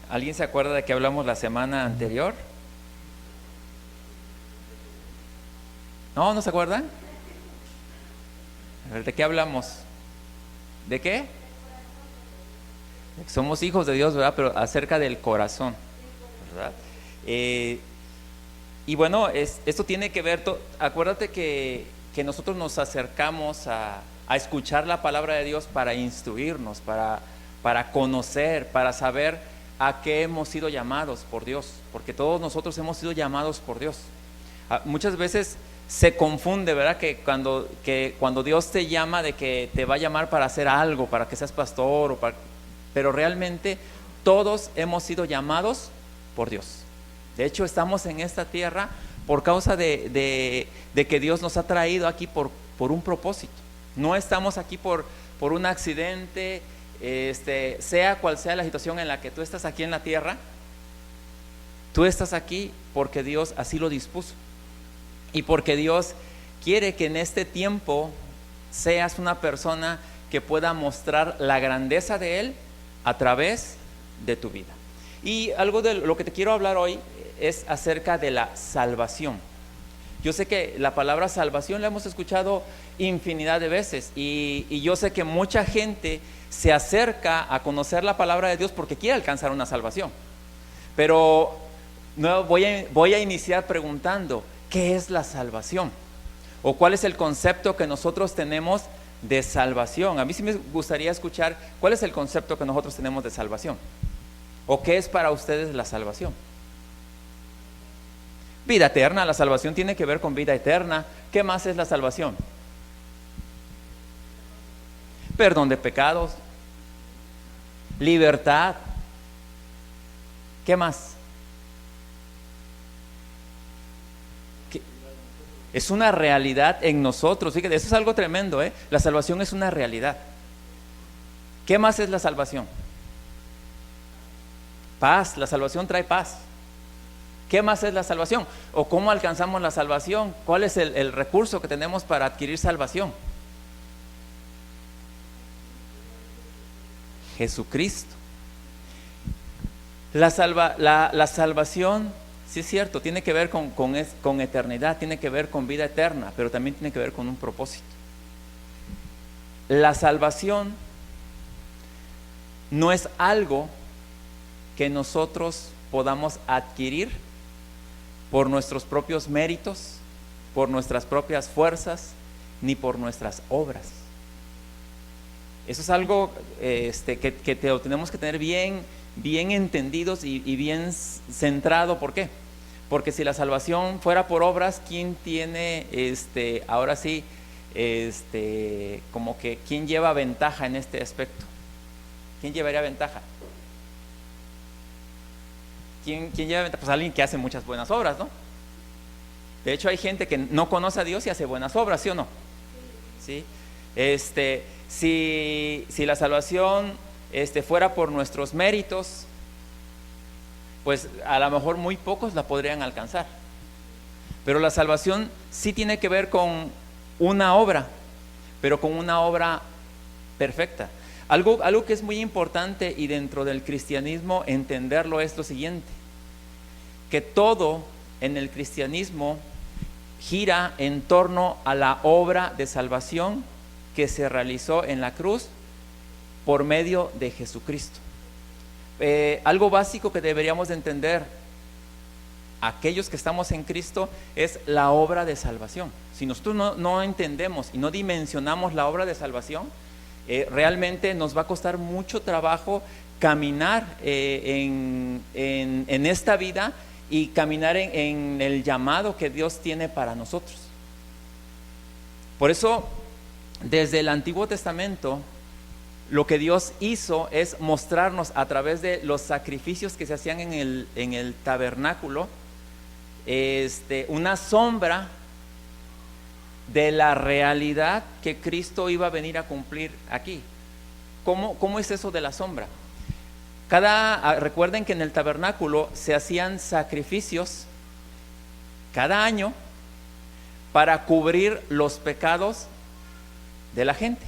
¿Alguien se acuerda de que hablamos la semana anterior? ¿No se acuerdan? A ver, ¿de qué hablamos? ¿De qué? De que somos hijos de Dios, ¿verdad? Pero acerca del corazón, ¿verdad? Y bueno, esto tiene que ver, acuérdate que nosotros nos acercamos a escuchar la palabra de Dios para instruirnos, para conocer, para saber a qué hemos sido llamados por Dios, porque todos nosotros hemos sido llamados por Dios. Muchas veces se confunde, ¿verdad? Que cuando Dios te llama, de que te va a llamar para hacer algo, para que seas pastor, pero realmente todos hemos sido llamados por Dios. De hecho, estamos en esta tierra por causa de que Dios nos ha traído aquí por un propósito. No estamos aquí por un accidente, sea cual sea la situación en la que tú estás aquí en la tierra. Tú estás aquí porque Dios así lo dispuso. Y porque Dios quiere que en este tiempo seas una persona que pueda mostrar la grandeza de Él a través de tu vida. Y algo de lo que te quiero hablar hoy es acerca de la salvación. Yo sé que la palabra salvación la hemos escuchado infinidad de veces y yo sé que mucha gente se acerca a conocer la palabra de Dios porque quiere alcanzar una salvación. Pero no, voy a iniciar preguntando, ¿qué es la salvación? ¿O cuál es el concepto que nosotros tenemos de salvación? A mí sí me gustaría escuchar cuál es el concepto que nosotros tenemos de salvación. ¿O qué es para ustedes la salvación? Vida eterna, la salvación tiene que ver con vida eterna. ¿Qué más es la salvación? Perdón de pecados, libertad. ¿Qué más? Es una realidad en nosotros. Fíjate, eso es algo tremendo, ¿eh? La salvación es una realidad. ¿Qué más es la salvación? Paz, la salvación trae paz. ¿Qué más es la salvación? ¿O cómo alcanzamos la salvación? ¿Cuál es el recurso que tenemos para adquirir salvación? Jesucristo. La salvación, sí es cierto, tiene que ver con eternidad, tiene que ver con vida eterna, pero también tiene que ver con un propósito. La salvación no es algo que nosotros podamos adquirir por nuestros propios méritos, por nuestras propias fuerzas, ni por nuestras obras. Eso es algo que lo tenemos que tener bien entendidos y bien centrado. ¿Por qué? Porque si la salvación fuera por obras, ¿quién tiene, ahora sí, como que quién lleva ventaja en este aspecto? ¿Quién llevaría ventaja? ¿Quién lleva ventaja? Pues alguien que hace muchas buenas obras, ¿no? De hecho, hay gente que no conoce a Dios y hace buenas obras, ¿sí o no? ¿Sí? Si la salvación fuera por nuestros méritos, pues a lo mejor muy pocos la podrían alcanzar. Pero la salvación sí tiene que ver con una obra, pero con una obra perfecta. Algo que es muy importante y dentro del cristianismo entenderlo es lo siguiente: que todo en el cristianismo gira en torno a la obra de salvación que se realizó en la cruz por medio de Jesucristo. Algo básico que deberíamos de entender aquellos que estamos en Cristo es la obra de salvación. Si nosotros no entendemos y no dimensionamos la obra de salvación, realmente nos va a costar mucho trabajo caminar en esta vida y caminar en el llamado que Dios tiene para nosotros. Por eso, desde el Antiguo Testamento, lo que Dios hizo es mostrarnos a través de los sacrificios que se hacían en el tabernáculo, una sombra de la realidad que Cristo iba a venir a cumplir aquí. ¿Cómo es eso de la sombra? Recuerden que en el tabernáculo se hacían sacrificios cada año para cubrir los pecados de la gente.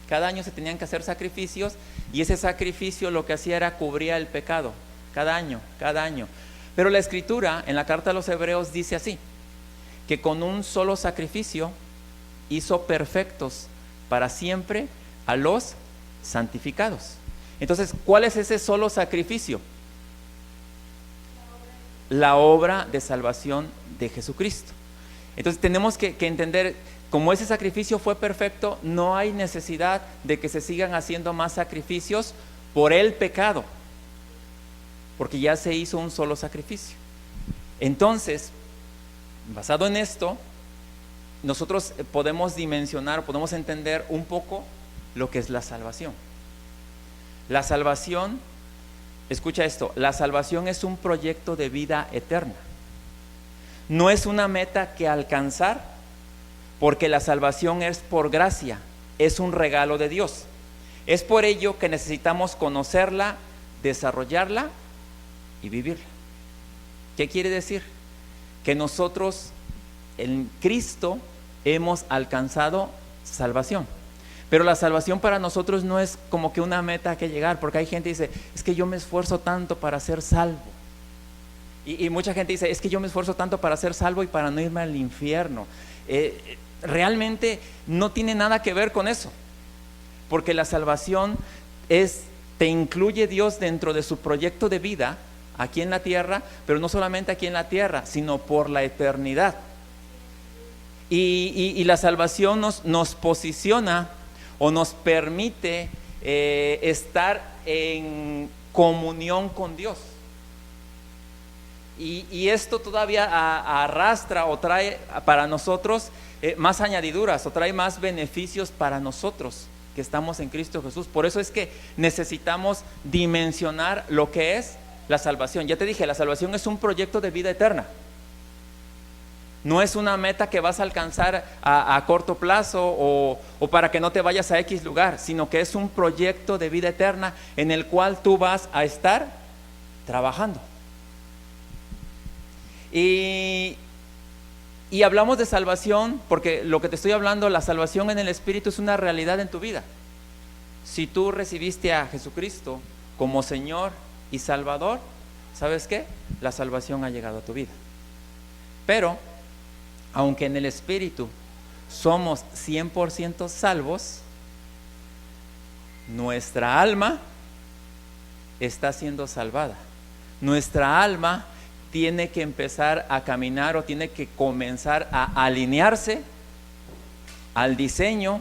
Cada año se tenían que hacer sacrificios y ese sacrificio lo que hacía era cubría el pecado. cada año, cada año. Pero la Escritura en la carta a los Hebreos dice así, que con un solo sacrificio hizo perfectos para siempre a los santificados. Entonces, ¿cuál es ese solo sacrificio? La obra de salvación de Jesucristo. Entonces tenemos que entender, como ese sacrificio fue perfecto, no hay necesidad de que se sigan haciendo más sacrificios por el pecado, porque ya se hizo un solo sacrificio. Entonces, basado en esto, nosotros podemos dimensionar, podemos entender un poco lo que es la salvación. La salvación, escucha esto, la salvación es un proyecto de vida eterna. No es una meta que alcanzar, porque la salvación es por gracia, es un regalo de Dios. Es por ello que necesitamos conocerla, desarrollarla y vivirla. ¿Qué quiere decir? Que nosotros en Cristo hemos alcanzado salvación. Pero la salvación para nosotros no es como que una meta que llegar, porque hay gente que dice, es que yo me esfuerzo tanto para ser salvo. Y mucha gente dice, es que yo me esfuerzo tanto para ser salvo y para no irme al infierno. Realmente no tiene nada que ver con eso, porque la salvación te incluye Dios dentro de su proyecto de vida aquí en la tierra, pero no solamente aquí en la tierra, sino por la eternidad. Y la salvación nos posiciona o nos permite estar en comunión con Dios. Y esto todavía arrastra o trae para nosotros más añadiduras o trae más beneficios para nosotros que estamos en Cristo Jesús. Por eso es que necesitamos dimensionar lo que es la salvación. Ya te dije, la salvación es un proyecto de vida eterna. No es una meta que vas a alcanzar a corto plazo o para que no te vayas a X lugar, sino que es un proyecto de vida eterna en el cual tú vas a estar trabajando. Y hablamos de salvación porque lo que te estoy hablando, la salvación en el Espíritu es una realidad en tu vida. Si tú recibiste a Jesucristo como Señor y Salvador, ¿sabes qué? La salvación ha llegado a tu vida. Pero, aunque en el Espíritu somos 100% salvos, nuestra alma está siendo salvada. Nuestra alma tiene que empezar a caminar o tiene que comenzar a alinearse al diseño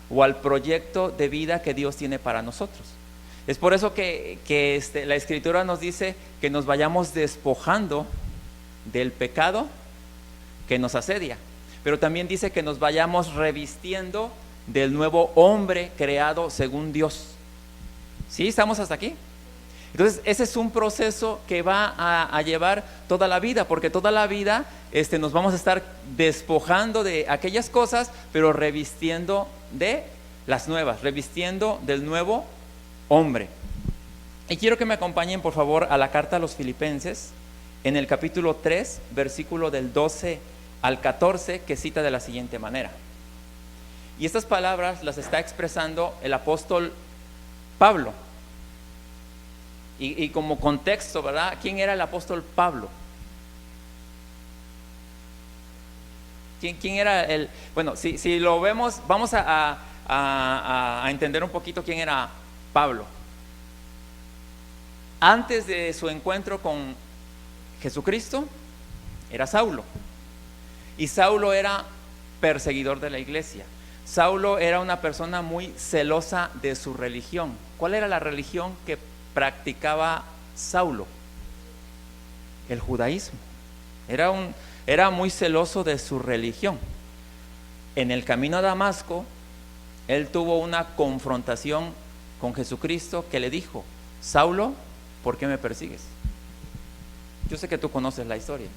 o al proyecto de vida que Dios tiene para nosotros. Es por eso que la Escritura nos dice que nos vayamos despojando del pecado que nos asedia, pero también dice que nos vayamos revistiendo del nuevo hombre creado según Dios. ¿Sí? ¿Estamos hasta aquí? Entonces ese es un proceso que va a llevar toda la vida, porque toda la vida nos vamos a estar despojando de aquellas cosas, pero revistiendo de las nuevas, revistiendo del nuevo hombre. Y quiero que me acompañen por favor a la carta a los Filipenses, en el capítulo 3, versículo del 12 al 14, que cita de la siguiente manera. Y estas palabras las está expresando el apóstol Pablo. Y como contexto, ¿verdad? ¿Quién era el apóstol Pablo? ¿Quién era el? Bueno, si lo vemos, vamos a entender un poquito quién era Pablo. Antes de su encuentro con Jesucristo, era Saulo. Y Saulo era perseguidor de la iglesia. Saulo era una persona muy celosa de su religión. ¿Cuál era la religión que practicaba Saulo? El judaísmo. Era muy celoso de su religión. En el camino a Damasco, él tuvo una confrontación con Jesucristo que le dijo: Saulo, ¿por qué me persigues? Yo sé que tú conoces la historia.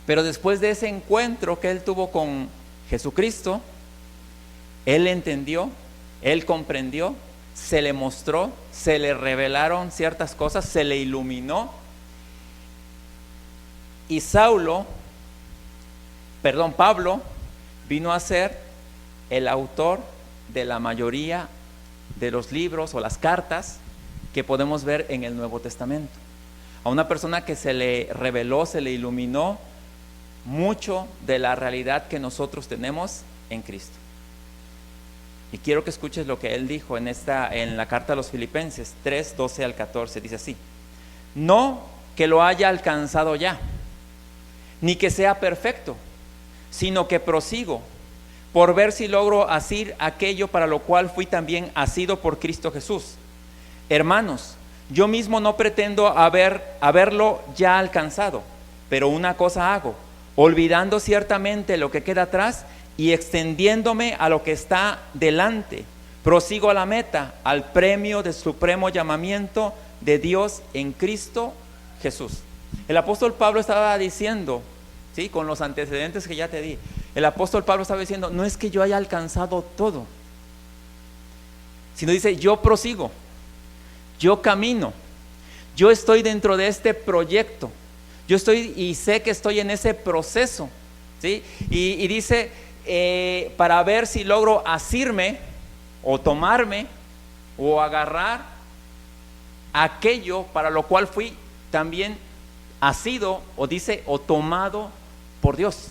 Pero después de ese encuentro que él tuvo con Jesucristo, él entendió, él comprendió, se le mostró, se le revelaron ciertas cosas, se le iluminó. Y Pablo vino a ser el autor de la mayoría de los libros o las cartas que podemos ver en el Nuevo Testamento. A una persona que se le reveló, se le iluminó mucho de la realidad que nosotros tenemos en Cristo. Y quiero que escuches lo que él dijo en la carta a los Filipenses 3, 12 al 14. Dice así: no que lo haya alcanzado ya, ni que sea perfecto, sino que prosigo por ver si logro asir aquello para lo cual fui también asido por Cristo Jesús. Hermanos, yo mismo no pretendo haberlo ya alcanzado, pero una cosa hago, olvidando ciertamente lo que queda atrás y extendiéndome a lo que está delante, prosigo a la meta, al premio del supremo llamamiento de Dios en Cristo Jesús. El apóstol Pablo estaba diciendo, ¿sí?, con los antecedentes que ya te di, el apóstol Pablo estaba diciendo, no es que yo haya alcanzado todo, sino dice, yo prosigo, yo camino, yo estoy dentro de este proyecto, yo estoy y sé que estoy en ese proceso, ¿sí? Y dice, para ver si logro asirme o tomarme o agarrar aquello para lo cual fui también asido, o dice, o tomado por Dios.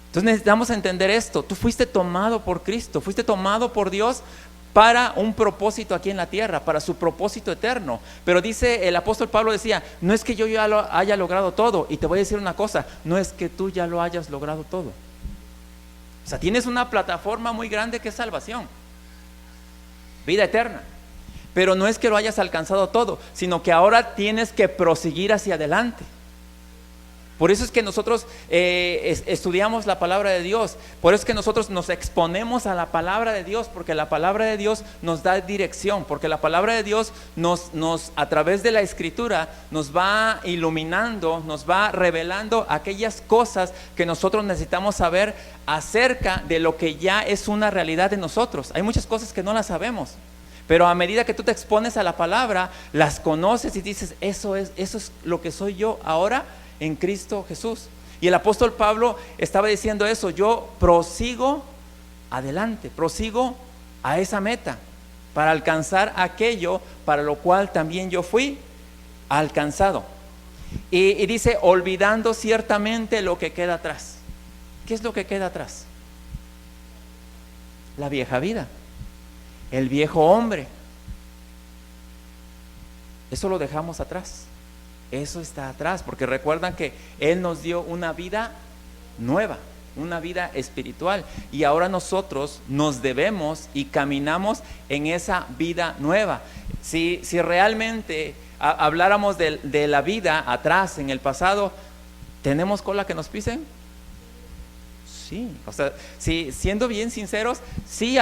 Entonces necesitamos entender esto. Tú fuiste tomado por Cristo, fuiste tomado por Dios para un propósito aquí en la tierra, para su propósito eterno. Pero dice el apóstol Pablo, decía, no es que yo ya lo haya logrado todo. Y te voy a decir una cosa, no es que tú ya lo hayas logrado todo. O sea, tienes una plataforma muy grande que es salvación, vida eterna. Pero no es que lo hayas alcanzado todo, sino que ahora tienes que proseguir hacia adelante. Por eso es que nosotros estudiamos la palabra de Dios. Por eso es que nosotros nos exponemos a la palabra de Dios, porque la palabra de Dios nos da dirección, porque la palabra de Dios a través de la escritura nos va iluminando, nos va revelando aquellas cosas que nosotros necesitamos saber acerca de lo que ya es una realidad de nosotros. Hay muchas cosas que no las sabemos, pero a medida que tú te expones a la palabra, las conoces y dices, eso es lo que soy yo ahora en Cristo Jesús. Y el apóstol Pablo estaba diciendo eso, yo prosigo adelante, prosigo a esa meta, para alcanzar aquello para lo cual también yo fui alcanzado. Y dice, olvidando ciertamente lo que queda atrás. ¿Qué es lo que queda atrás? La vieja vida, el viejo hombre. Eso lo dejamos atrás. Eso está atrás, porque recuerdan que Él nos dio una vida nueva, una vida espiritual, y ahora nosotros nos debemos y caminamos en esa vida nueva. Si realmente habláramos de la vida atrás, en el pasado, ¿tenemos cola que nos pisen? Sí, o sea, si siendo bien sinceros, sí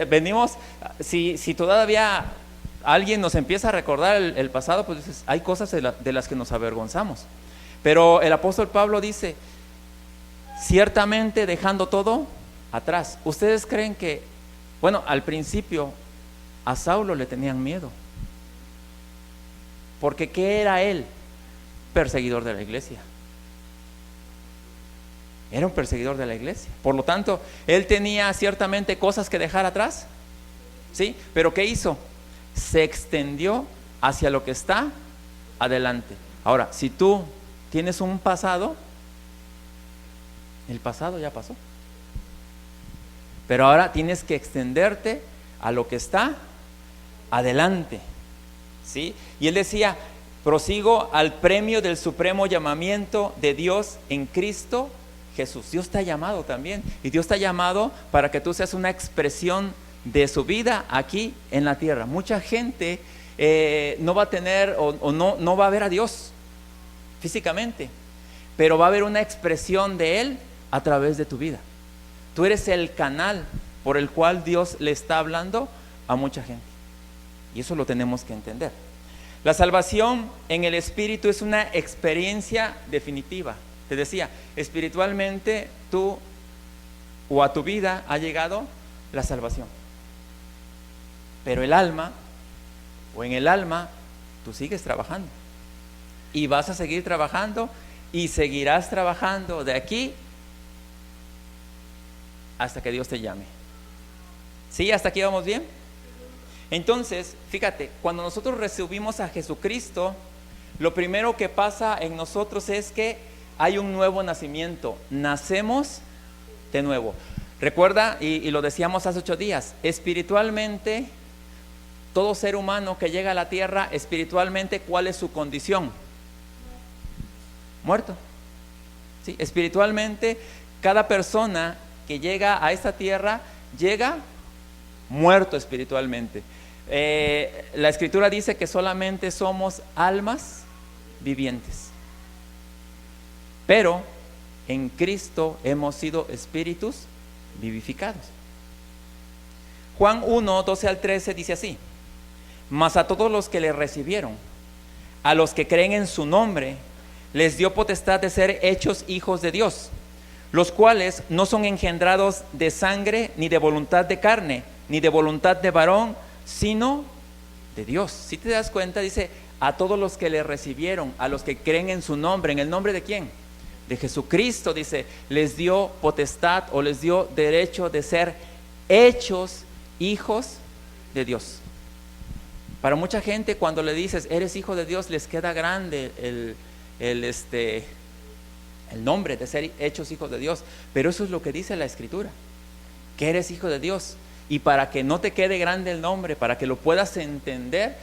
venimos, si todavía alguien nos empieza a recordar el pasado, pues dices, hay cosas de las que nos avergonzamos. Pero el apóstol Pablo dice, ciertamente dejando todo atrás. ¿Ustedes creen que, bueno, al principio a Saulo le tenían miedo? Porque ¿qué era él? Perseguidor de la iglesia. Era un perseguidor de la iglesia. Por lo tanto, él tenía ciertamente cosas que dejar atrás, ¿sí? Pero ¿qué hizo? Se extendió hacia lo que está adelante. Ahora, si tú tienes un pasado, el pasado ya pasó, pero ahora tienes que extenderte a lo que está adelante, ¿sí? Y él decía, prosigo al premio del supremo llamamiento de Dios en Cristo Jesús. Dios te ha llamado también, y Dios te ha llamado para que tú seas una expresión de su vida aquí en la tierra. Mucha gente no va a tener o no va a ver a Dios físicamente, pero va a haber una expresión de Él a través de tu vida. Tú eres el canal por el cual Dios le está hablando a mucha gente, y eso lo tenemos que entender. La salvación en el Espíritu es una experiencia definitiva. Te decía, espiritualmente tú o a tu vida ha llegado la salvación. Pero el alma, o en el alma, tú sigues trabajando. Y vas a seguir trabajando y seguirás trabajando de aquí hasta que Dios te llame. ¿Sí? ¿Hasta aquí vamos bien? Entonces, fíjate, cuando nosotros recibimos a Jesucristo, lo primero que pasa en nosotros es que hay un nuevo nacimiento. Nacemos de nuevo. Recuerda, y lo decíamos hace 8 días, espiritualmente, todo ser humano que llega a la tierra, espiritualmente, ¿cuál es su condición? Muerto. Sí, espiritualmente, cada persona que llega a esta tierra, llega muerto espiritualmente. La Escritura dice que solamente somos almas vivientes, pero en Cristo hemos sido espíritus vivificados. Juan 1, 12 al 13 dice así: mas a todos los que le recibieron, a los que creen en su nombre, les dio potestad de ser hechos hijos de Dios, los cuales no son engendrados de sangre, ni de voluntad de carne, ni de voluntad de varón, sino de Dios. Si te das cuenta, dice a todos los que le recibieron, a los que creen en su nombre. ¿En el nombre de quién? De Jesucristo. Dice, les dio potestad o les dio derecho de ser hechos hijos de Dios. Para mucha gente, cuando le dices eres hijo de Dios, les queda grande el nombre de ser hechos hijos de Dios. Pero eso es lo que dice la Escritura, que eres hijo de Dios. Y para que no te quede grande el nombre, para que lo puedas entender,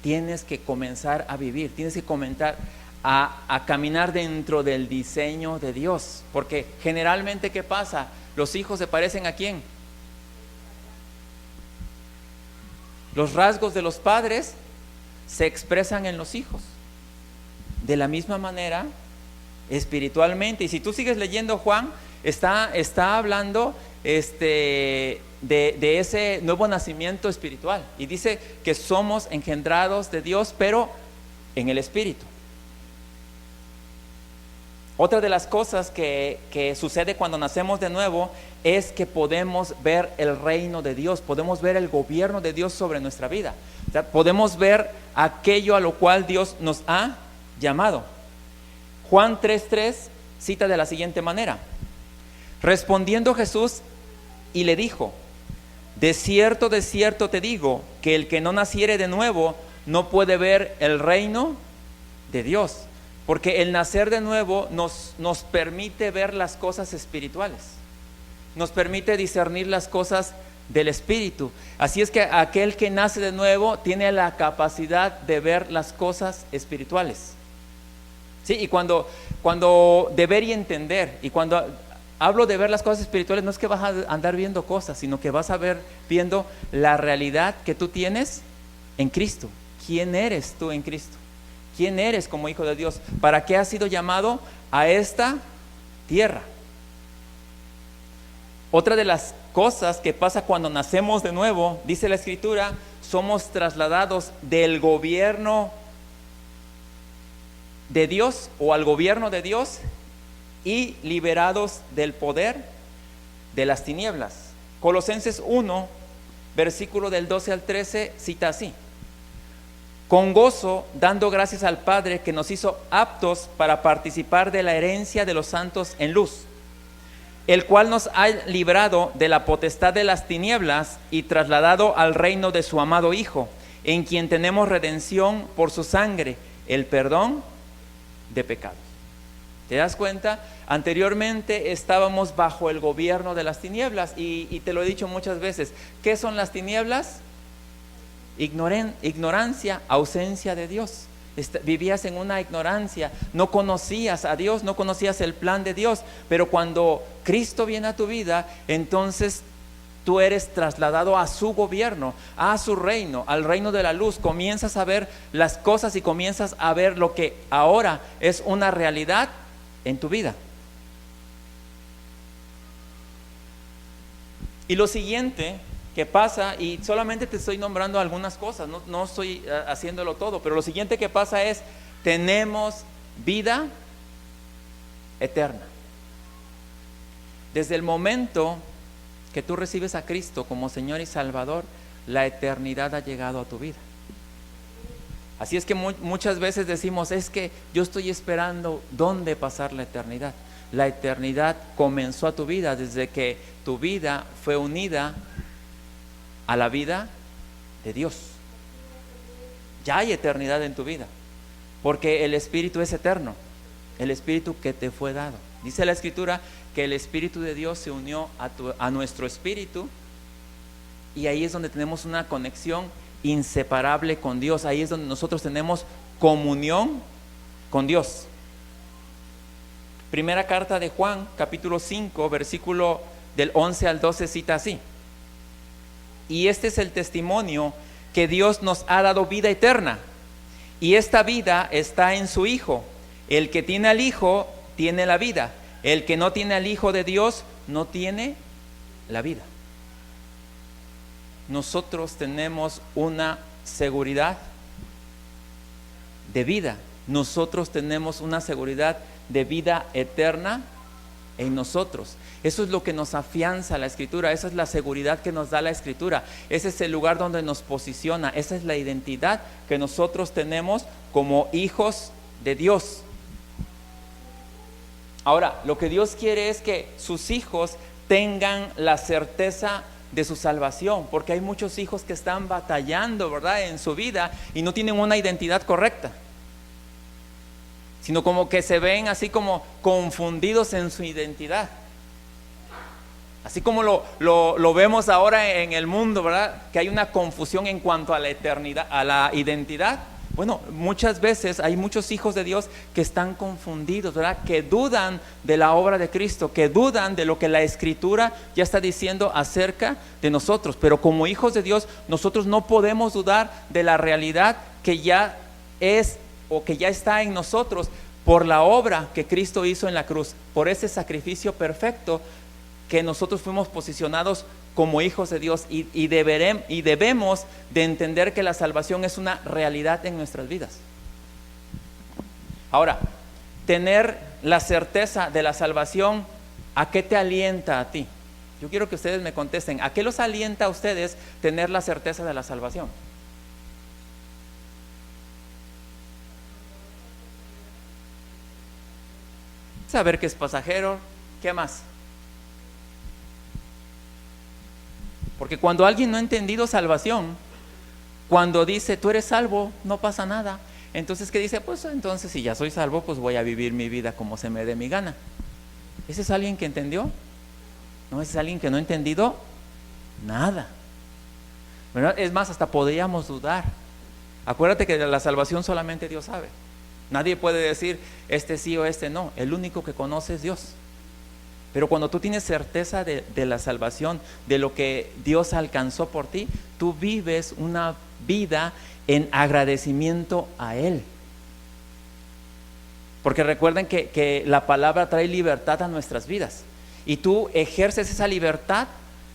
tienes que comenzar a vivir, tienes que comenzar a caminar dentro del diseño de Dios. Porque generalmente, ¿qué pasa? Los hijos se parecen ¿a quién? Los rasgos de los padres se expresan en los hijos. De la misma manera, espiritualmente. Y si tú sigues leyendo Juan, está hablando de ese nuevo nacimiento espiritual. Y dice que somos engendrados de Dios, pero en el Espíritu. Otra de las cosas que sucede cuando nacemos de nuevo es que podemos ver el reino de Dios, podemos ver el gobierno de Dios sobre nuestra vida. O sea, podemos ver aquello a lo cual Dios nos ha llamado. Juan 3:3 cita de la siguiente manera: respondiendo Jesús y le dijo, de cierto te digo, que el que no naciere de nuevo no puede ver el reino de Dios. Porque el nacer de nuevo nos permite ver las cosas espirituales, nos permite discernir las cosas del Espíritu. Así es que aquel que nace de nuevo tiene la capacidad de ver las cosas espirituales. ¿Sí? Y cuando de ver y entender, y cuando hablo de ver las cosas espirituales, no es que vas a andar viendo cosas, sino que vas a ver viendo la realidad que tú tienes en Cristo. ¿Quién eres tú en Cristo? ¿Quién eres como hijo de Dios? ¿Para qué has sido llamado a esta tierra? Otra de las cosas que pasa cuando nacemos de nuevo, dice la Escritura, somos trasladados del gobierno de Dios o al gobierno de Dios y liberados del poder de las tinieblas. Colosenses 1, versículo del 12 al 13, cita así: con gozo, dando gracias al Padre que nos hizo aptos para participar de la herencia de los santos en luz, el cual nos ha librado de la potestad de las tinieblas y trasladado al reino de su amado Hijo, en quien tenemos redención por su sangre, el perdón de pecados. ¿Te das cuenta? Anteriormente estábamos bajo el gobierno de las tinieblas y te lo he dicho muchas veces. ¿Qué son las tinieblas? Ignorancia, ausencia de Dios. Vivías en una ignorancia, no conocías a Dios, no conocías el plan de Dios, pero cuando Cristo viene a tu vida, entonces tú eres trasladado a su gobierno, a su reino, al reino de la luz. Comienzas a ver las cosas y comienzas a ver lo que ahora es una realidad en tu vida. Y lo siguiente que pasa, y solamente te estoy nombrando algunas cosas, no estoy haciéndolo todo, pero lo siguiente que pasa es, tenemos vida eterna. Desde el momento que tú recibes a Cristo como Señor y Salvador, la eternidad ha llegado a tu vida. Así es que muchas veces decimos, es que yo estoy esperando dónde pasar la eternidad. La eternidad comenzó a tu vida desde que tu vida fue unida a la vida de Dios. Ya hay eternidad en tu vida, porque el Espíritu es eterno, el Espíritu que te fue dado. Dice la Escritura que el Espíritu de Dios se unió a nuestro espíritu, y ahí es donde tenemos una conexión inseparable con Dios. Ahí es donde nosotros tenemos comunión con Dios. Primera carta de Juan, capítulo 5, versículo del 11 al 12 cita así: y este es el testimonio que Dios nos ha dado vida eterna, y esta vida está en su Hijo. El que tiene al Hijo tiene la vida. El que no tiene al Hijo de Dios no tiene la vida. Nosotros tenemos una seguridad de vida. Nosotros tenemos una seguridad de vida eterna en nosotros. Eso es lo que nos afianza la Escritura. Esa es la seguridad que nos da la Escritura. Ese es el lugar donde nos posiciona. Esa es la identidad que nosotros tenemos como hijos de Dios. Ahora, lo que Dios quiere es que sus hijos tengan la certeza de su salvación, porque hay muchos hijos que están batallando, ¿verdad?, en su vida y no tienen una identidad correcta, sino como que se ven así como confundidos en su identidad. Así como lo vemos ahora en el mundo, ¿verdad?, que hay una confusión en cuanto a la eternidad, a la identidad. Bueno, muchas veces hay muchos hijos de Dios que están confundidos, ¿verdad?, que dudan de la obra de Cristo, que dudan de lo que la Escritura ya está diciendo acerca de nosotros. Pero como hijos de Dios, nosotros no podemos dudar de la realidad que ya es o que ya está en nosotros por la obra que Cristo hizo en la cruz, por ese sacrificio perfecto que nosotros fuimos posicionados como hijos de Dios, y debemos de entender que la salvación es una realidad en nuestras vidas. Ahora, tener la certeza de la salvación, ¿a qué te alienta a ti? Yo quiero que ustedes me contesten, ¿a qué los alienta a ustedes tener la certeza de la salvación? Saber que es pasajero. ¿Qué más? Porque cuando alguien no ha entendido salvación, cuando dice tú eres salvo, no pasa nada. Entonces, ¿qué dice? Pues entonces si ya soy salvo, pues voy a vivir mi vida como se me dé mi gana. ¿Ese es alguien que entendió? No, ese es alguien que no ha entendido nada, ¿verdad? Es más, hasta podríamos dudar. Acuérdate que de la salvación solamente Dios sabe. Nadie puede decir este sí o este no. El único que conoce es Dios. Pero cuando tú tienes certeza de la salvación, de lo que Dios alcanzó por ti, tú vives una vida en agradecimiento a Él. Porque recuerden que la palabra trae libertad a nuestras vidas. Y tú ejerces esa libertad,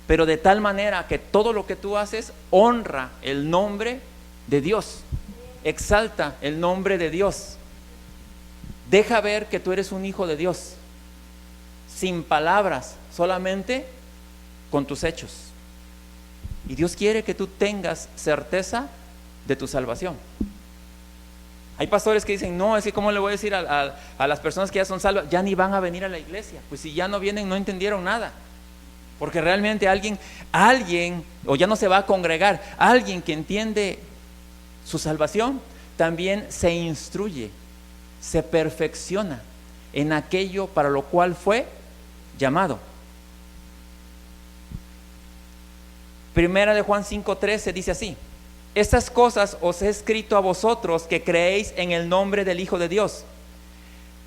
pero de tal manera que todo lo que tú haces honra el nombre de Dios. Exalta el nombre de Dios. Deja ver que tú eres un hijo de Dios. Sin palabras, solamente con tus hechos. Y Dios quiere que tú tengas certeza de tu salvación. Hay pastores que dicen, no, es que ¿cómo le voy a decir a las personas que ya son salvas? Ya ni van a venir a la iglesia. Pues si ya no vienen, no entendieron nada. Porque realmente alguien, o ya no se va a congregar, alguien que entiende su salvación, también se instruye, se perfecciona en aquello para lo cual fue llamado. Primera de Juan 5:13 dice así: estas cosas os he escrito a vosotros que creéis en el nombre del Hijo de Dios,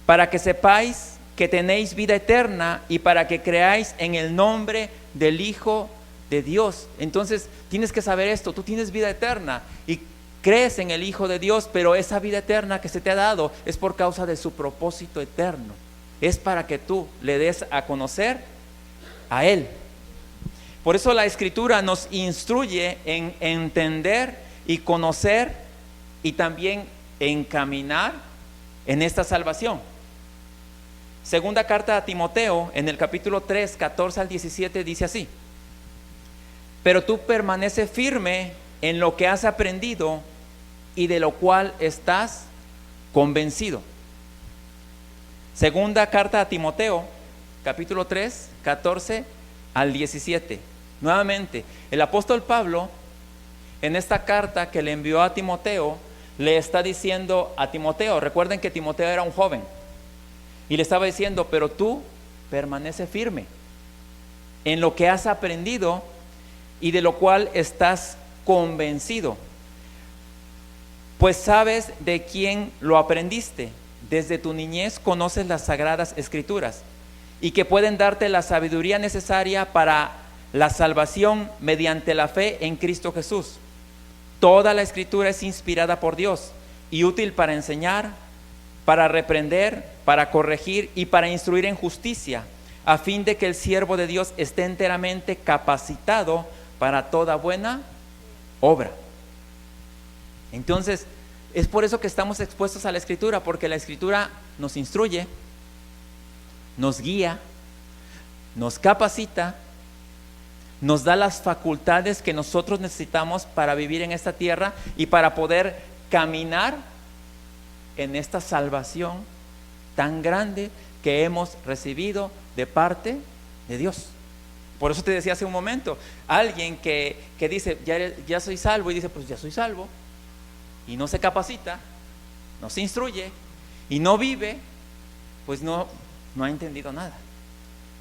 para que sepáis que tenéis vida eterna y para que creáis en el nombre del Hijo de Dios. Entonces tienes que saber esto, tú tienes vida eterna y crees en el Hijo de Dios, pero esa vida eterna que se te ha dado es por causa de su propósito eterno. Es para que tú le des a conocer a Él. Por eso la Escritura nos instruye en entender y conocer y también encaminar en esta salvación. Segunda carta a Timoteo, en el capítulo 3, 14 al 17, dice así: pero tú permanece firme en lo que has aprendido y de lo cual estás convencido. Segunda carta a Timoteo, capítulo 3, 14 al 17. Nuevamente, el apóstol Pablo en esta carta que le envió a Timoteo, le está diciendo a Timoteo, recuerden que Timoteo era un joven, y le estaba diciendo, pero tú permanece firme en lo que has aprendido y de lo cual estás convencido, pues sabes de quién lo aprendiste. Desde tu niñez conoces las sagradas escrituras y que pueden darte la sabiduría necesaria para la salvación mediante la fe en Cristo Jesús. Toda la escritura es inspirada por Dios y útil para enseñar, para reprender, para corregir y para instruir en justicia, a fin de que el siervo de Dios esté enteramente capacitado para toda buena obra. Entonces, es por eso que estamos expuestos a la Escritura, porque la Escritura nos instruye, nos guía, nos capacita, nos da las facultades que nosotros necesitamos para vivir en esta tierra y para poder caminar en esta salvación tan grande que hemos recibido de parte de Dios. Por eso te decía hace un momento, alguien que dice, ya soy salvo, y dice, pues ya soy salvo, y no se capacita, no se instruye, y no vive, pues no ha entendido nada.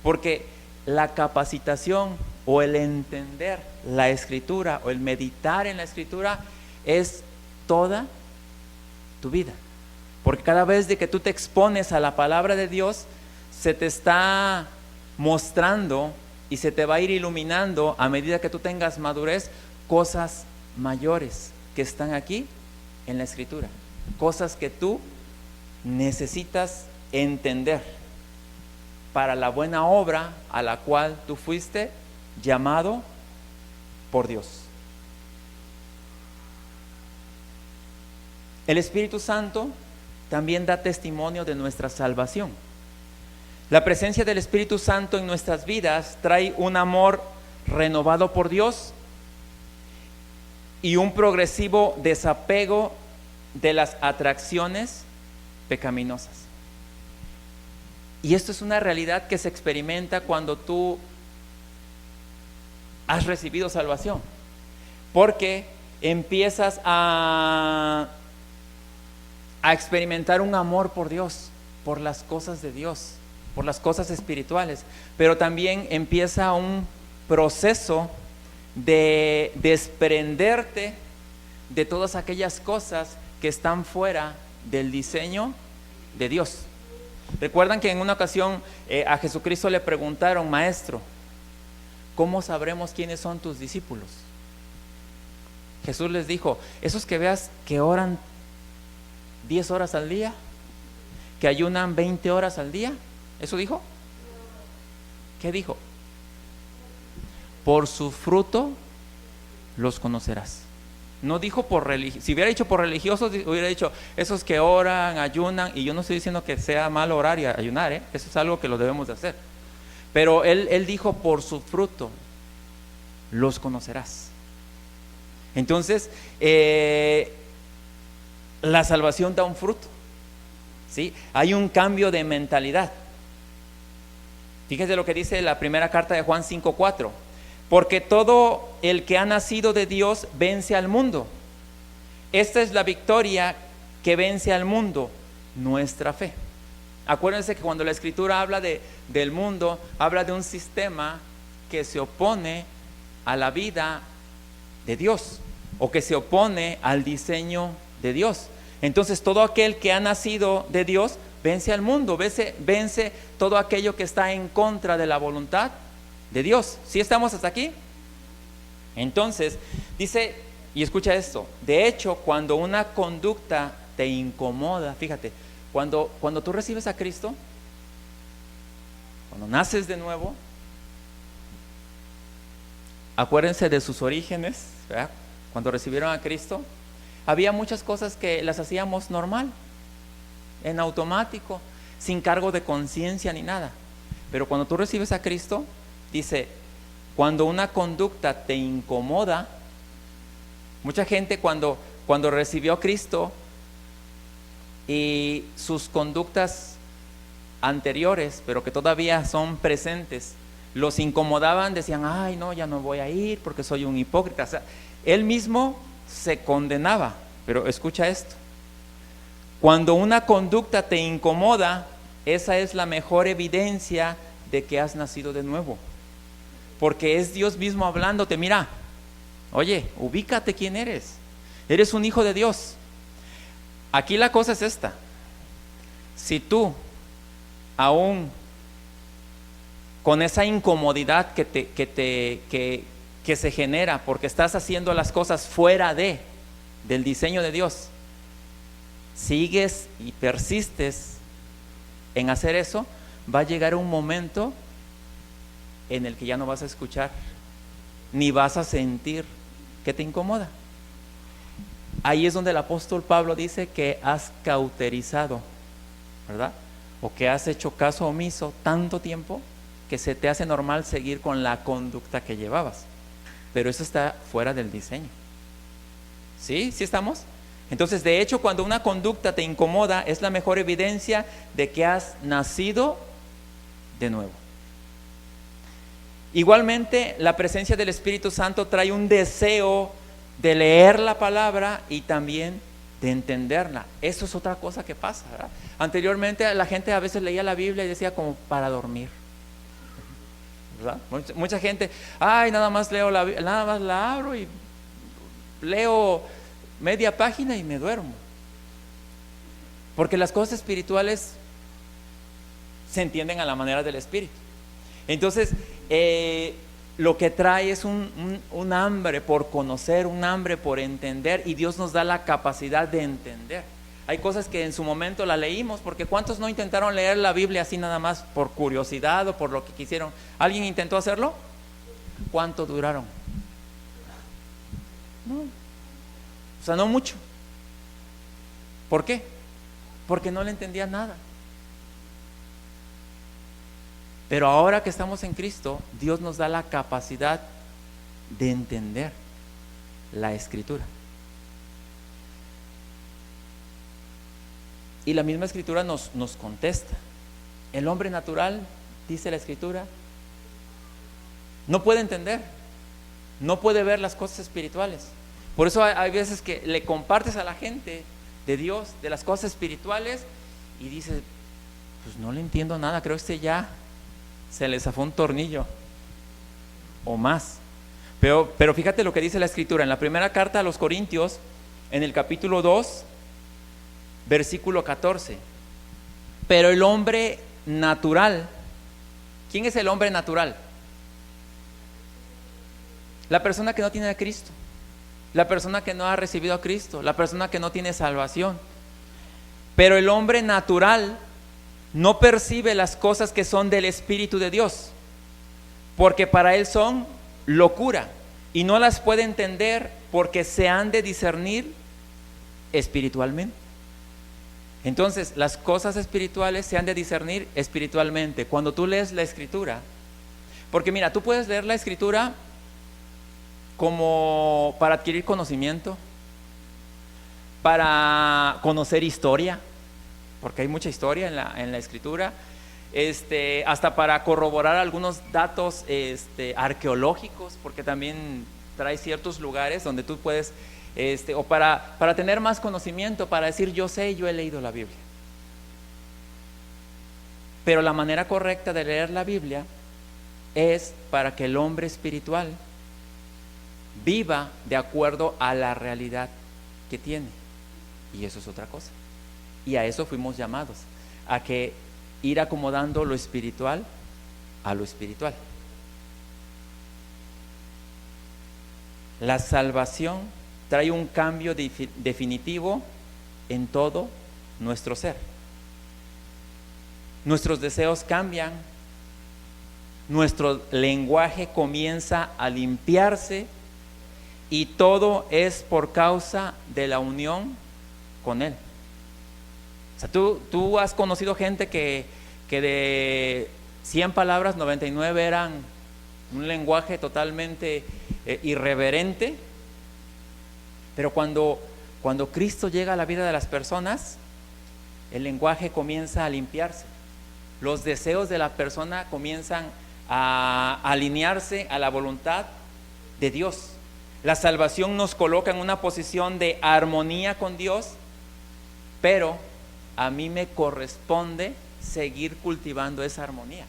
Porque la capacitación o el entender la Escritura o el meditar en la Escritura es toda tu vida. Porque cada vez de que tú te expones a la palabra de Dios, se te está mostrando y se te va a ir iluminando a medida que tú tengas madurez cosas mayores que están aquí en la Escritura, cosas que tú necesitas entender para la buena obra a la cual tú fuiste llamado por Dios. El Espíritu Santo también da testimonio de nuestra salvación. La presencia del Espíritu Santo en nuestras vidas trae un amor renovado por Dios y un progresivo desapego de las atracciones pecaminosas. Y esto es una realidad que se experimenta cuando tú has recibido salvación, porque empiezas a experimentar un amor por Dios, por las cosas de Dios, por las cosas espirituales, pero también empieza un proceso de desprenderte de todas aquellas cosas que están fuera del diseño de Dios. Recuerdan que en una ocasión a Jesucristo le preguntaron, maestro, ¿cómo sabremos quiénes son tus discípulos? Jesús les dijo, esos que veas que oran 10 horas al día, que ayunan 20 horas al día. ¿Eso dijo? ¿Qué dijo? Por su fruto los conocerás. No dijo por religiosos. Si hubiera dicho por religiosos, hubiera dicho esos que oran, ayunan. Y yo no estoy diciendo que sea malo orar y ayunar, eso es algo que lo debemos de hacer. Pero él dijo, por su fruto los conocerás. Entonces, la salvación da un fruto, ¿sí? Hay un cambio de mentalidad. Fíjense lo que dice la primera carta de Juan 5:4. Porque todo el que ha nacido de Dios vence al mundo. Esta es la victoria que vence al mundo, nuestra fe. Acuérdense que cuando la Escritura habla del mundo, habla de un sistema que se opone a la vida de Dios, o que se opone al diseño de Dios. Entonces todo aquel que ha nacido de Dios vence al mundo, vence todo aquello que está en contra de la voluntad de Dios. ¿Sí estamos hasta aquí? Entonces dice, y escucha esto, de hecho cuando una conducta te incomoda, fíjate, cuando tú recibes a Cristo, cuando naces de nuevo, acuérdense de sus orígenes, ¿verdad? Cuando recibieron a Cristo, había muchas cosas que las hacíamos normal, en automático, sin cargo de conciencia ni nada. Pero cuando tú recibes a Cristo, dice, cuando una conducta te incomoda, mucha gente cuando recibió a Cristo y sus conductas anteriores, pero que todavía son presentes, los incomodaban, decían, ay no, ya no voy a ir porque soy un hipócrita. O sea, Él mismo se condenaba. Pero escucha esto: cuando una conducta te incomoda, esa es la mejor evidencia de que has nacido de nuevo, porque es Dios mismo hablándote. Mira, oye, ubícate quién eres. Eres un hijo de Dios. Aquí la cosa es esta: si tú, aún con esa incomodidad que se genera porque estás haciendo las cosas fuera del diseño de Dios, sigues y persistes en hacer eso, va a llegar un momento en el que ya no vas a escuchar ni vas a sentir que te incomoda. Ahí es donde el apóstol Pablo dice que has cauterizado, ¿verdad? O que has hecho caso omiso tanto tiempo que se te hace normal seguir con la conducta que llevabas. Pero eso está fuera del diseño. ¿Sí? ¿Sí estamos? Entonces, de hecho, cuando una conducta te incomoda, es la mejor evidencia de que has nacido de nuevo. Igualmente, la presencia del Espíritu Santo trae un deseo de leer la palabra y también de entenderla. Eso es otra cosa que pasa, ¿verdad? Anteriormente la gente a veces leía la Biblia y decía como para dormir, ¿verdad? Mucha gente, nada más leo la Biblia, nada más la abro y leo media página y me duermo. Porque las cosas espirituales se entienden a la manera del Espíritu. Entonces, lo que trae es un hambre por conocer, un hambre por entender, y Dios nos da la capacidad de entender. Hay cosas que en su momento la leímos, porque ¿cuántos no intentaron leer la Biblia así nada más por curiosidad o por lo que quisieron? ¿Alguien intentó hacerlo? ¿Cuánto duraron? No. O sea, no mucho. ¿Por qué? Porque no le entendía nada. Pero ahora que estamos en Cristo, Dios nos da la capacidad de entender la Escritura. Y la misma Escritura nos contesta. El hombre natural, dice la Escritura, no puede entender, no puede ver las cosas espirituales. Por eso hay veces que le compartes a la gente de Dios, de las cosas espirituales, y dice, pues no le entiendo nada, creo que ya se le zafó un tornillo o más. Pero fíjate lo que dice la Escritura en la primera carta a los Corintios, en el capítulo 2, versículo 14. Pero el hombre natural, ¿quién es el hombre natural? La persona que no tiene a Cristo, la persona que no ha recibido a Cristo, la persona que no tiene salvación. Pero el hombre natural no percibe las cosas que son del Espíritu de Dios, porque para él son locura, y no las puede entender porque se han de discernir espiritualmente. Entonces, las cosas espirituales se han de discernir espiritualmente. Cuando tú lees la Escritura, porque mira, tú puedes leer la Escritura como para adquirir conocimiento, para conocer historia, porque hay mucha historia en la Escritura, hasta para corroborar algunos datos arqueológicos, porque también trae ciertos lugares donde tú puedes, o para tener más conocimiento, para decir yo he leído la Biblia. Pero la manera correcta de leer la Biblia es para que el hombre espiritual viva de acuerdo a la realidad que tiene, y eso es otra cosa. Y a eso fuimos llamados, a que ir acomodando lo espiritual a lo espiritual. La salvación trae un cambio definitivo en todo nuestro ser. Nuestros deseos cambian, nuestro lenguaje comienza a limpiarse, y todo es por causa de la unión con Él. O sea, tú has conocido gente que de 100 palabras, 99 eran un lenguaje totalmente irreverente. Pero cuando Cristo llega a la vida de las personas, el lenguaje comienza a limpiarse. Los deseos de la persona comienzan a alinearse a la voluntad de Dios. La salvación nos coloca en una posición de armonía con Dios, pero a mí me corresponde seguir cultivando esa armonía.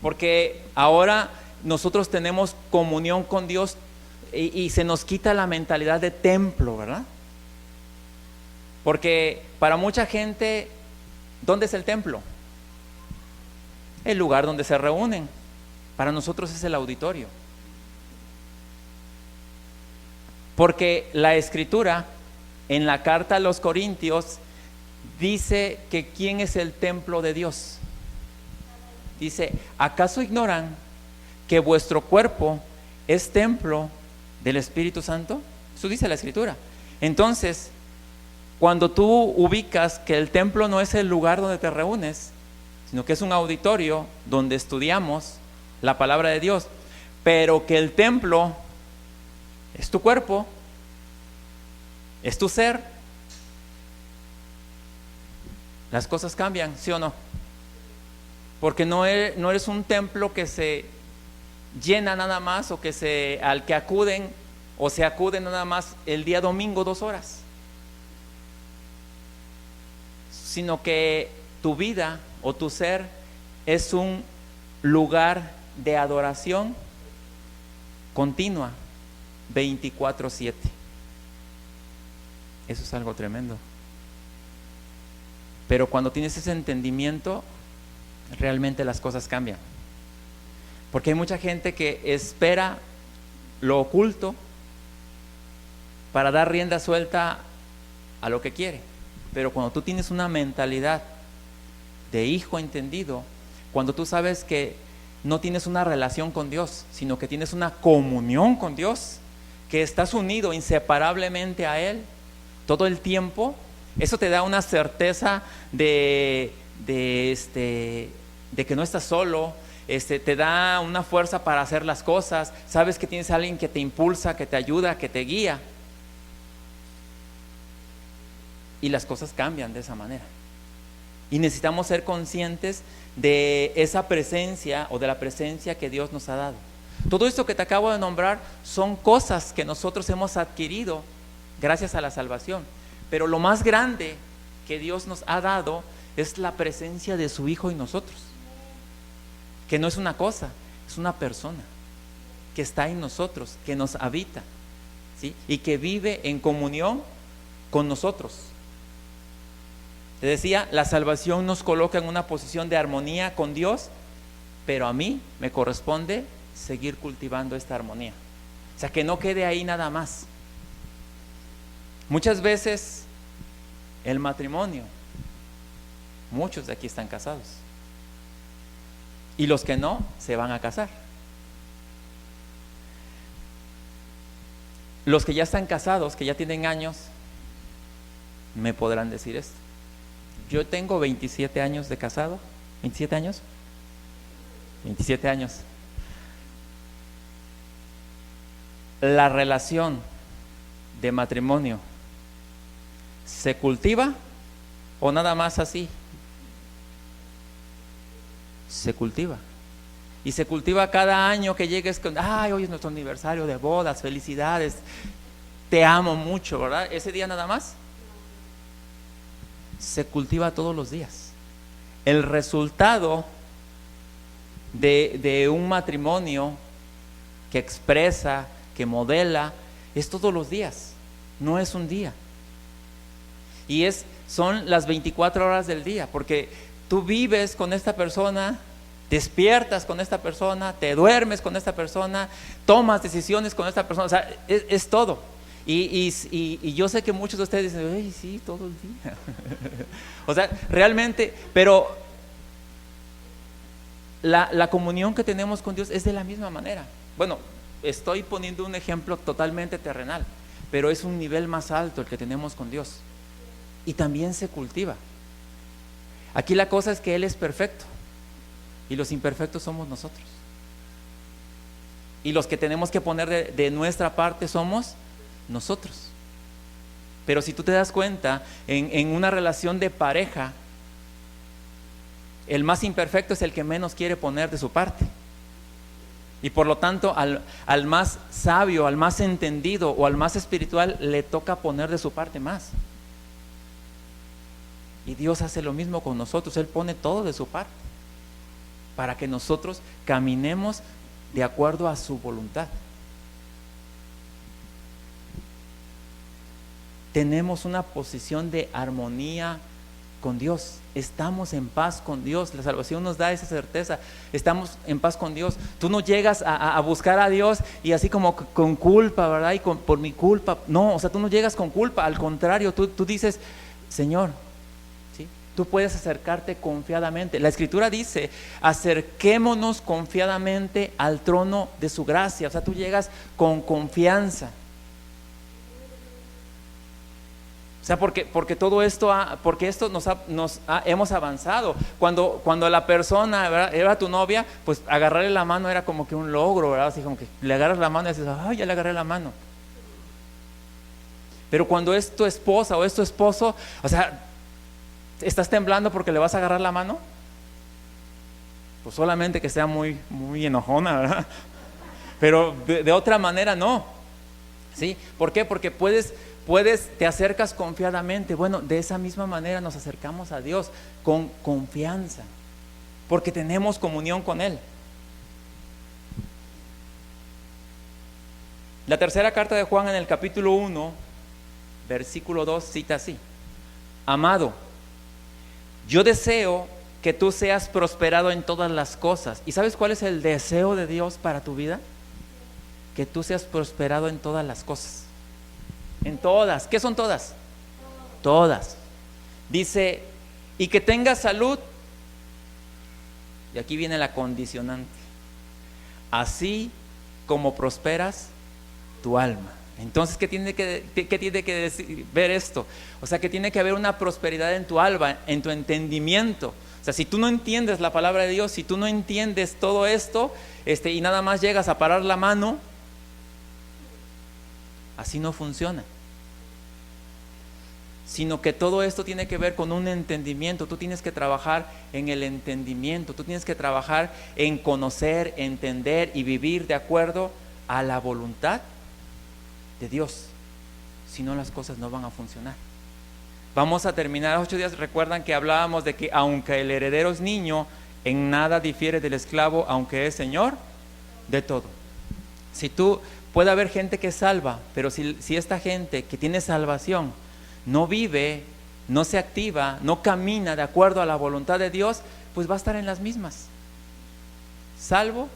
Porque ahora nosotros tenemos comunión con Dios y se nos quita la mentalidad de templo, ¿verdad? Porque para mucha gente, ¿dónde es el templo? El lugar donde se reúnen. Para nosotros es el auditorio. Porque la Escritura, en la carta a los Corintios, dice que ¿quién es el templo de Dios? Dice, ¿acaso ignoran que vuestro cuerpo es templo del Espíritu Santo? Eso dice la Escritura. Entonces, cuando tú ubicas que el templo no es el lugar donde te reúnes, sino que es un auditorio donde estudiamos la palabra de Dios, pero que el templo es tu cuerpo, es tu ser, las cosas cambian, ¿sí o no? Porque no eres un templo que se llena nada más, o que al que acuden o se acuden nada más el día domingo 2 horas, sino que tu vida o tu ser es un lugar de adoración continua 24/7. Eso es algo tremendo. Pero cuando tienes ese entendimiento, realmente las cosas cambian. Porque hay mucha gente que espera lo oculto para dar rienda suelta a lo que quiere. Pero cuando tú tienes una mentalidad de hijo entendido, cuando tú sabes que no tienes una relación con Dios, sino que tienes una comunión con Dios, que estás unido inseparablemente a Él todo el tiempo, eso te da una certeza de que no estás solo, te da una fuerza para hacer las cosas, sabes que tienes a alguien que te impulsa, que te ayuda, que te guía, y las cosas cambian de esa manera. Y necesitamos ser conscientes de esa presencia, o de la presencia que Dios nos ha dado. Todo esto que te acabo de nombrar son cosas que nosotros hemos adquirido gracias a la salvación, pero lo más grande que Dios nos ha dado es la presencia de su Hijo en nosotros, que no es una cosa, es una persona que está en nosotros, que nos habita, ¿sí? Y que vive en comunión con nosotros. Te decía, la salvación nos coloca en una posición de armonía con Dios, pero a mí me corresponde seguir cultivando esta armonía. O sea, que no quede ahí nada más. Muchas veces el matrimonio, muchos de aquí están casados, y los que no, se van a casar. Los que ya están casados, que ya tienen años, me podrán decir esto. Yo tengo 27 años de casado. ¿27 años? 27 años. La relación de matrimonio ¿se cultiva o nada más así? Se cultiva. Y se cultiva cada año que llegues con, ay, hoy es nuestro aniversario de bodas, felicidades, te amo mucho, ¿verdad? Ese día nada más. Se cultiva todos los días. El resultado de un matrimonio que expresa, que modela, es todos los días, no es un día. Y son las 24 horas del día, porque tú vives con esta persona, despiertas con esta persona, te duermes con esta persona, tomas decisiones con esta persona, o sea, es todo. Y yo sé que muchos de ustedes dicen, ay, sí, todo el día. O sea, realmente, pero la comunión que tenemos con Dios es de la misma manera. Bueno, estoy poniendo un ejemplo totalmente terrenal, pero es un nivel más alto el que tenemos con Dios. Y también se cultiva. Aquí la cosa es que Él es perfecto y los imperfectos somos nosotros. Y los que tenemos que poner de nuestra parte somos nosotros. Pero si tú te das cuenta, en una relación de pareja, el más imperfecto es el que menos quiere poner de su parte. Y por lo tanto al más sabio, al más entendido o al más espiritual le toca poner de su parte más. Y Dios hace lo mismo con nosotros. Él pone todo de su parte para que nosotros caminemos de acuerdo a su voluntad. Tenemos una posición de armonía con Dios, estamos en paz con Dios. La salvación nos da esa certeza, estamos en paz con Dios. Tú no llegas a buscar a Dios y así como con culpa, ¿verdad? Y por mi culpa, no, o sea, tú no llegas con culpa, al contrario, tú dices, Señor, ¿sí? Tú puedes acercarte confiadamente. La Escritura dice, acerquémonos confiadamente al trono de su gracia, o sea, tú llegas con confianza. O sea, porque todo esto, porque esto hemos avanzado. Cuando la persona, ¿verdad?, era tu novia, pues agarrarle la mano era como que un logro, ¿verdad? Así como que le agarras la mano y dices, ay, ya le agarré la mano. Pero cuando es tu esposa o es tu esposo, o sea, ¿estás temblando porque le vas a agarrar la mano? Pues solamente que sea muy, muy enojona, ¿verdad? Pero de otra manera no. ¿Sí? ¿Por qué? Porque te acercas confiadamente. Bueno, de esa misma manera nos acercamos a Dios con confianza, porque tenemos comunión con Él. La tercera carta de Juan en el capítulo 1, versículo 2 cita así: amado, yo deseo que tú seas prosperado en todas las cosas. ¿Y sabes cuál es el deseo de Dios para tu vida? Que tú seas prosperado en todas las cosas. En todas. ¿Qué son todas? Todas. Dice, y que tengas salud. Y aquí viene la condicionante. Así como prosperas tu alma. Entonces, ¿qué tiene que decir, ver esto? O sea, que tiene que haber una prosperidad en tu alma, en tu entendimiento. O sea, si tú no entiendes la palabra de Dios, si tú no entiendes todo esto, y nada más llegas a parar la mano, así no funciona. Sino que todo esto tiene que ver con un entendimiento. Tú tienes que trabajar en el entendimiento, tú tienes que trabajar en conocer, entender y vivir de acuerdo a la voluntad de Dios. Si no, las cosas no van a funcionar. Vamos a terminar 8 días. Recuerdan que hablábamos de que aunque el heredero es niño, en nada difiere del esclavo, aunque es señor de todo. Puede haber gente que salva, pero si esta gente que tiene salvación no vive, no se activa, no camina de acuerdo a la voluntad de Dios, pues va a estar en las mismas. Salvo,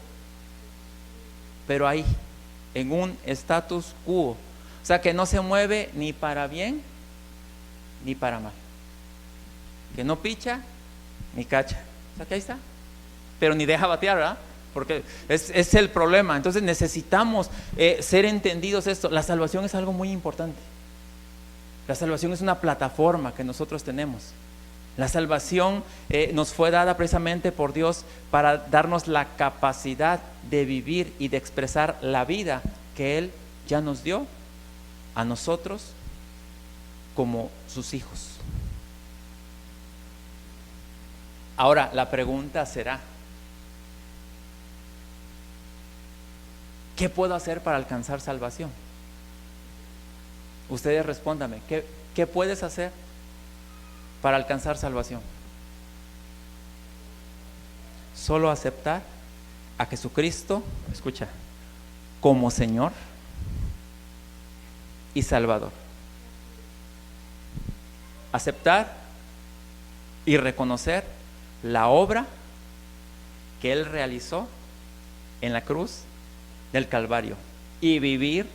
pero ahí, en un status quo. O sea, que no se mueve ni para bien ni para mal. Que no picha ni cacha. O sea, que ahí está. Pero ni deja batear, ¿verdad? Porque es el problema. Entonces necesitamos ser entendidos esto. La salvación es algo muy importante. La salvación es una plataforma que nosotros tenemos. La salvación nos fue dada precisamente por Dios para darnos la capacidad de vivir y de expresar la vida que Él ya nos dio a nosotros como sus hijos. Ahora, la pregunta será: ¿qué puedo hacer para alcanzar salvación? Ustedes respóndanme, ¿qué puedes hacer para alcanzar salvación? Solo aceptar a Jesucristo, escucha, como Señor y Salvador. Aceptar y reconocer la obra que Él realizó en la cruz del Calvario y vivir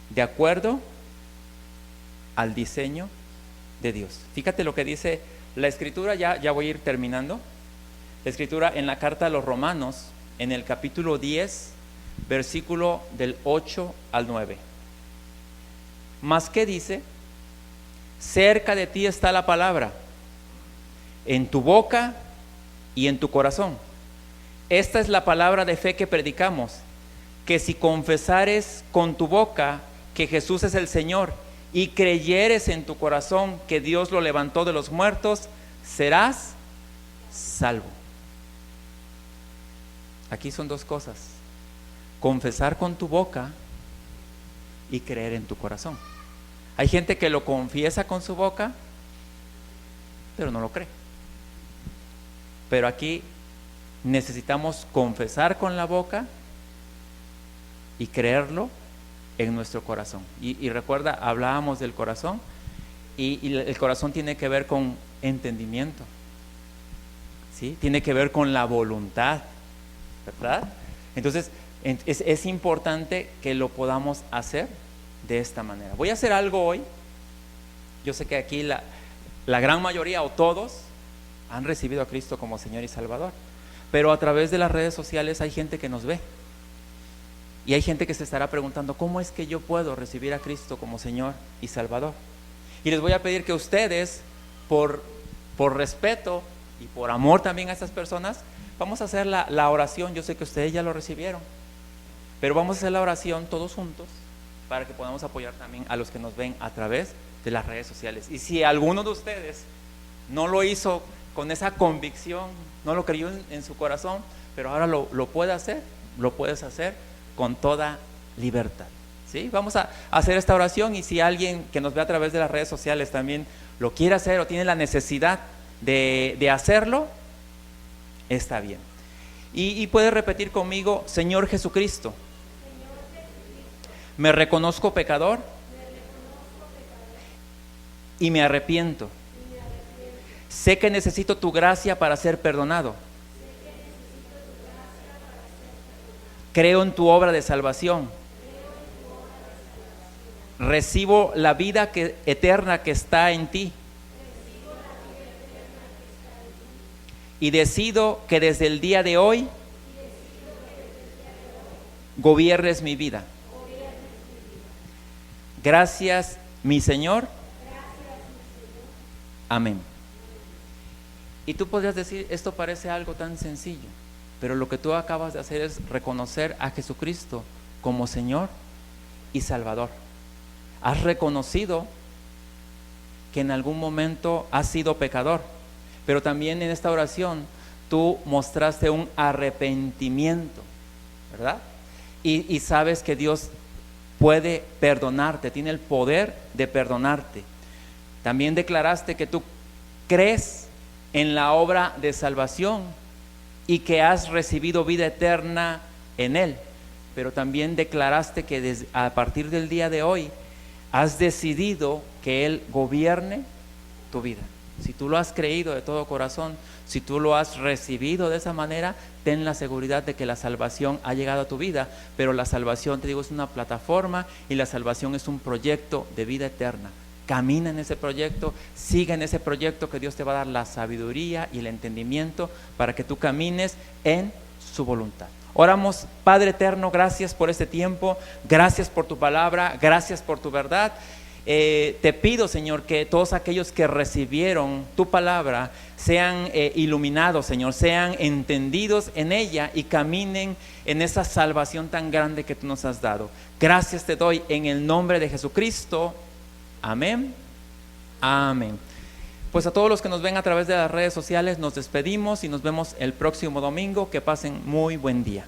de acuerdo al diseño de Dios. Fíjate lo que dice la Escritura, ya voy a ir terminando. La Escritura en la carta a los Romanos, en el capítulo 10, versículo del 8 al 9. ¿Más qué dice? Cerca de ti está la palabra, en tu boca y en tu corazón. Esta es la palabra de fe que predicamos, que si confesares con tu boca que Jesús es el Señor y creyeres en tu corazón que Dios lo levantó de los muertos, serás salvo. Aquí son dos cosas: confesar con tu boca y creer en tu corazón. Hay gente que lo confiesa con su boca, pero no lo cree. Pero aquí necesitamos confesar con la boca y creerlo en nuestro corazón. Y recuerda, hablábamos del corazón, y el corazón tiene que ver con entendimiento, ¿sí? Tiene que ver con la voluntad, ¿verdad? Entonces es importante que lo podamos hacer de esta manera. Voy a hacer algo hoy. Yo sé que aquí la gran mayoría o todos han recibido a Cristo como Señor y Salvador, pero a través de las redes sociales hay gente que nos ve, y hay gente que se estará preguntando: ¿cómo es que yo puedo recibir a Cristo como Señor y Salvador? Y les voy a pedir que ustedes, por respeto y por amor también a estas personas, vamos a hacer la oración. Yo sé que ustedes ya lo recibieron, pero vamos a hacer la oración todos juntos para que podamos apoyar también a los que nos ven a través de las redes sociales. Y si alguno de ustedes no lo hizo con esa convicción, no lo creyó en su corazón, pero ahora lo puede hacer, lo puedes hacer con toda libertad, ¿sí? Vamos a hacer esta oración, y si alguien que nos ve a través de las redes sociales también lo quiere hacer o tiene la necesidad de hacerlo, está bien. Y puede repetir conmigo: Señor Jesucristo, me reconozco pecador y me arrepiento. Sé que necesito tu gracia para ser perdonado. Creo en tu obra de salvación. Recibo la vida eterna que está en ti. Y decido que desde el día de hoy gobiernes mi vida. Gracias, mi Señor. Amén. Y tú podrías decir: esto parece algo tan sencillo, pero lo que tú acabas de hacer es reconocer a Jesucristo como Señor y Salvador. Has reconocido que en algún momento has sido pecador, pero también en esta oración tú mostraste un arrepentimiento, ¿verdad? Y sabes que Dios puede perdonarte, tiene el poder de perdonarte. También declaraste que tú crees en la obra de salvación y que has recibido vida eterna en Él, pero también declaraste que a partir del día de hoy has decidido que Él gobierne tu vida. Si tú lo has creído de todo corazón, si tú lo has recibido de esa manera, ten la seguridad de que la salvación ha llegado a tu vida. Pero la salvación, te digo, es una plataforma, y la salvación es un proyecto de vida eterna. Camina en ese proyecto, siga en ese proyecto, que Dios te va a dar la sabiduría y el entendimiento para que tú camines en su voluntad. Oramos. Padre eterno, gracias por este tiempo, gracias por tu palabra, gracias por tu verdad. Te pido, Señor, que todos aquellos que recibieron tu palabra sean iluminados, Señor, sean entendidos en ella y caminen en esa salvación tan grande que tú nos has dado. Gracias te doy en el nombre de Jesucristo. Amén. Amén. Pues a todos los que nos ven a través de las redes sociales nos despedimos y nos vemos el próximo domingo. Que pasen muy buen día.